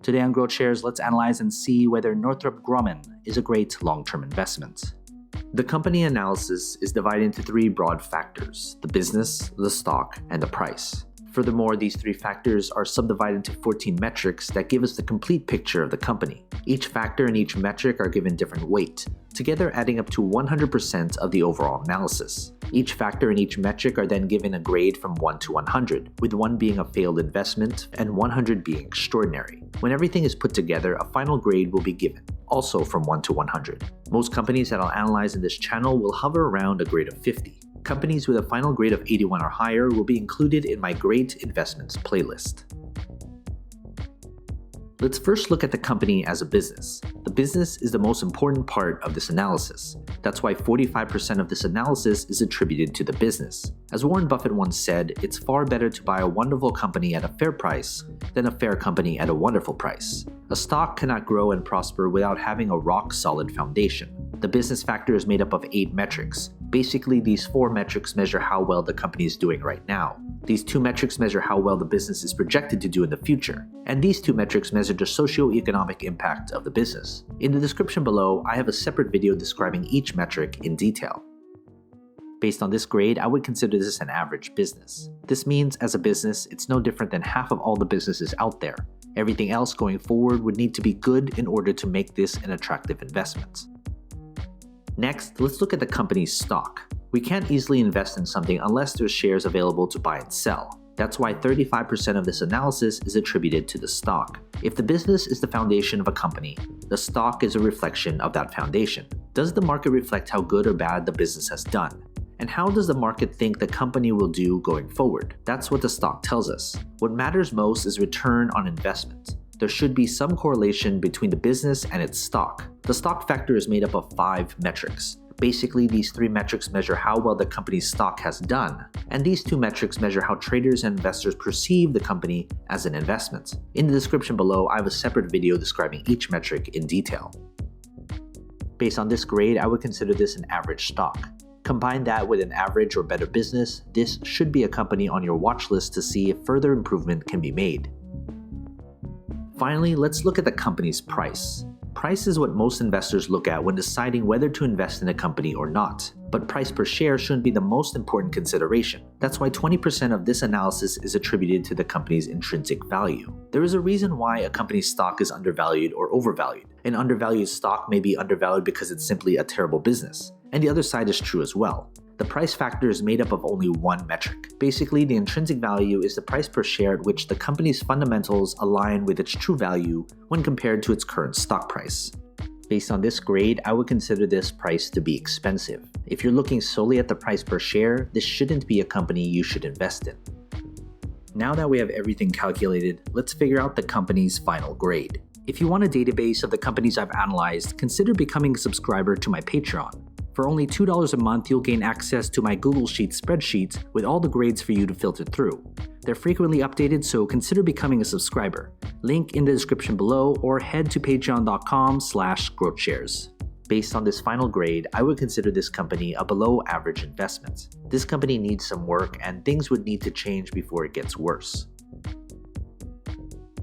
Today on GrowthShares, let's analyze and see whether Northrop Grumman is a great long-term investment. The company analysis is divided into three broad factors: the business, the stock, and the price. Furthermore, these three factors are subdivided into 14 metrics that give us the complete picture of the company. Each factor and each metric are given different weight, together adding up to 100% of the overall analysis. Each factor and each metric are then given a grade from 1 to 100, with 1 being a failed investment and 100 being extraordinary. When everything is put together, a final grade will be given, also from 1 to 100. Most companies that I'll analyze in this channel will hover around a grade of 50. Companies with a final grade of 81 or higher will be included in my Great Investments playlist. Let's first look at the company as a business. The business is the most important part of this analysis. That's why 45% of this analysis is attributed to the business. As Warren Buffett once said, it's far better to buy a wonderful company at a fair price than a fair company at a wonderful price. A stock cannot grow and prosper without having a rock-solid foundation. The business factor is made up of 8 metrics. Basically, these 4 metrics measure how well the company is doing right now. These 2 metrics measure how well the business is projected to do in the future. And these 2 metrics measure the socio-economic impact of the business. In the description below, I have a separate video describing each metric in detail. Based on this grade, I would consider this an average business. This means, as a business, it's no different than half of all the businesses out there. Everything else going forward would need to be good in order to make this an attractive investment. Next, let's look at the company's stock. We can't easily invest in something unless there's shares available to buy and sell. That's why 35% of this analysis is attributed to the stock. If the business is the foundation of a company, the stock is a reflection of that foundation. Does the market reflect how good or bad the business has done? And how does the market think the company will do going forward? That's what the stock tells us. What matters most is return on investment. There should be some correlation between the business and its stock. The stock factor is made up of 5 metrics. Basically, these 3 metrics measure how well the company's stock has done, and these 2 metrics measure how traders and investors perceive the company as an investment. In the description below, I have a separate video describing each metric in detail. Based on this grade, I would consider this an average stock. Combine that with an average or better business, this should be a company on your watch list to see if further improvement can be made. Finally, let's look at the company's price. Price is what most investors look at when deciding whether to invest in a company or not. But price per share shouldn't be the most important consideration. That's why 20% of this analysis is attributed to the company's intrinsic value. There is a reason why a company's stock is undervalued or overvalued. An undervalued stock may be undervalued because it's simply a terrible business. And the other side is true as well. The price factor is made up of only 1 metric. Basically, the intrinsic value is the price per share at which the company's fundamentals align with its true value when compared to its current stock price. Based on this grade, I would consider this price to be expensive. If you're looking solely at the price per share, this shouldn't be a company you should invest in. Now that we have everything calculated, let's figure out the company's final grade. If you want a database of the companies I've analyzed, consider becoming a subscriber to my Patreon. For only $2 a month, you'll gain access to my Google Sheets spreadsheet with all the grades for you to filter through. They're frequently updated, so consider becoming a subscriber. Link in the description below, or head to patreon.com/growthshares. Based on this final grade, I would consider this company a below average investment. This company needs some work and things would need to change before it gets worse.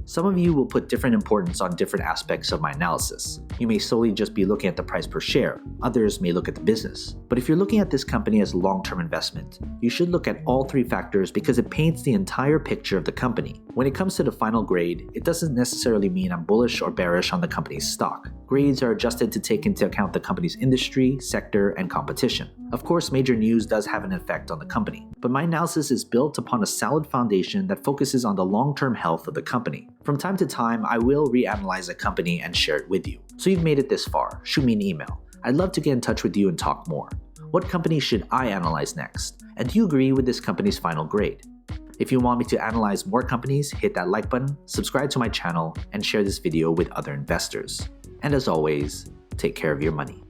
Some of you will put different importance on different aspects of my analysis. You may solely just be looking at the price per share, others may look at the business. But if you're looking at this company as a long-term investment, you should look at all 3 factors because it paints the entire picture of the company. When it comes to the final grade, it doesn't necessarily mean I'm bullish or bearish on the company's stock. Grades are adjusted to take into account the company's industry, sector, and competition. Of course, major news does have an effect on the company, but my analysis is built upon a solid foundation that focuses on the long-term health of the company. From time to time, I will reanalyze a company and share it with you. So you've made it this far, shoot me an email. I'd love to get in touch with you and talk more. What company should I analyze next? And do you agree with this company's final grade? If you want me to analyze more companies, hit that like button, subscribe to my channel, and share this video with other investors. And as always, take care of your money.